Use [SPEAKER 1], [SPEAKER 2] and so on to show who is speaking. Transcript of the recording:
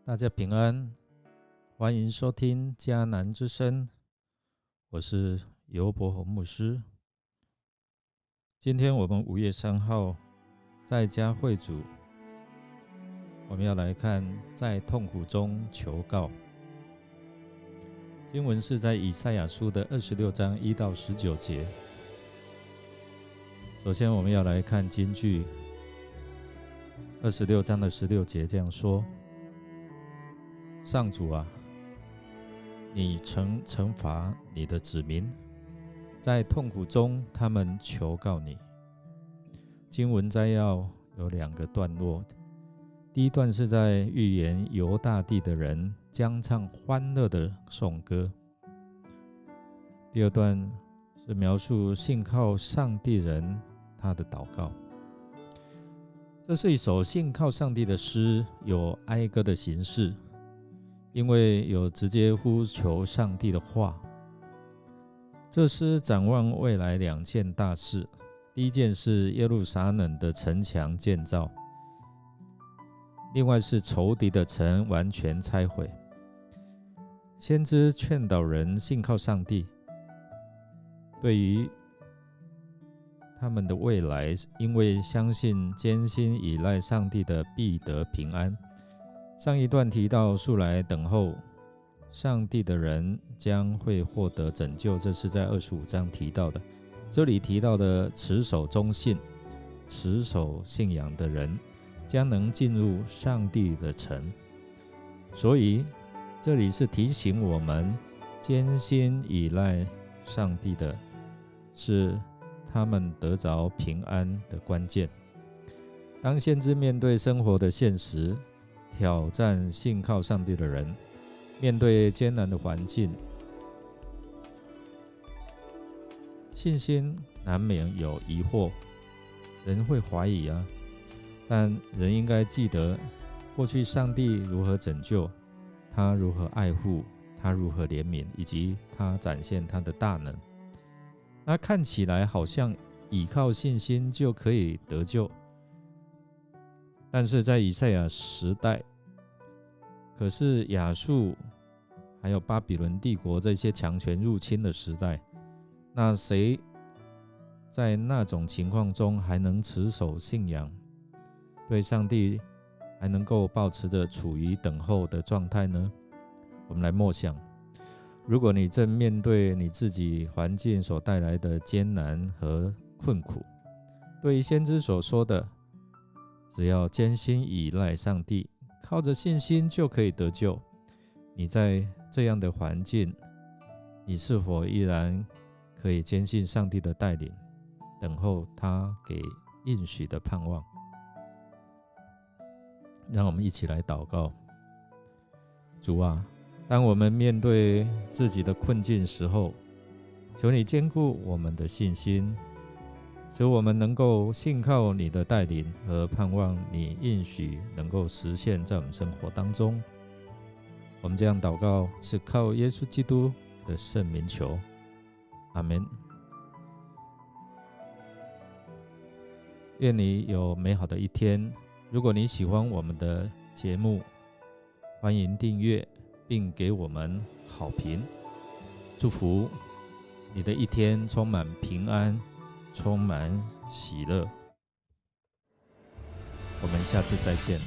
[SPEAKER 1] 大家平安，欢迎收听迦南之声，我是尤伯宏牧师。今天我们5月3号在家会主，我们要来看在痛苦中求告。经文是在以赛亚书的26章1到19节。首先我们要来看金句26章的16节，这样说：上主啊，你曾惩罚你的子民，在痛苦中他们求告你。经文摘要有2个段落，第一段是在预言犹大地的人将唱欢乐的颂歌，第二段是描述信靠上帝人他的祷告。这是一首信靠上帝的诗，有哀歌的形式，因为有直接呼求上帝的话。这诗展望未来2件大事，第一件是耶路撒冷的城墙建造，另外是仇敌的城完全拆毁。先知劝导人信靠上帝，对于他们的未来，因为相信坚心依赖上帝的必得平安。上一段提到素来等候上帝的人将会获得拯救，这是在25章提到的。这里提到的持守忠信、持守信仰的人将能进入上帝的城，所以这里是提醒我们，坚心依赖上帝的是他们得着平安的关键。当先知面对生活的现实，挑战信靠上帝的人，面对艰难的环境，信心难免有疑惑，人会怀疑啊。但人应该记得，过去上帝如何拯救，他如何爱护，他如何怜悯，以及他展现他的大能。那看起来好像倚靠信心就可以得救，但是在以赛亚时代，可是亚述还有巴比伦帝国这些强权入侵的时代，那谁在那种情况中还能持守信仰，对上帝还能够保持着处于等候的状态呢？我们来默想，如果你正面对你自己环境所带来的艰难和困苦，对于先知所说的只要坚心依赖上帝，靠着信心就可以得救，你在这样的环境，你是否依然可以坚信上帝的带领，等候他给应许的盼望？让我们一起来祷告。主啊，当我们面对自己的困境时候，求你坚固我们的信心，使我们能够信靠你的带领，和盼望你应许能够实现在我们生活当中。我们这样祷告是靠耶稣基督的圣名求，阿们。愿你有美好的一天。如果你喜欢我们的节目，欢迎订阅并给我们好评。祝福你的一天充满平安，充满喜乐。我们下次再见。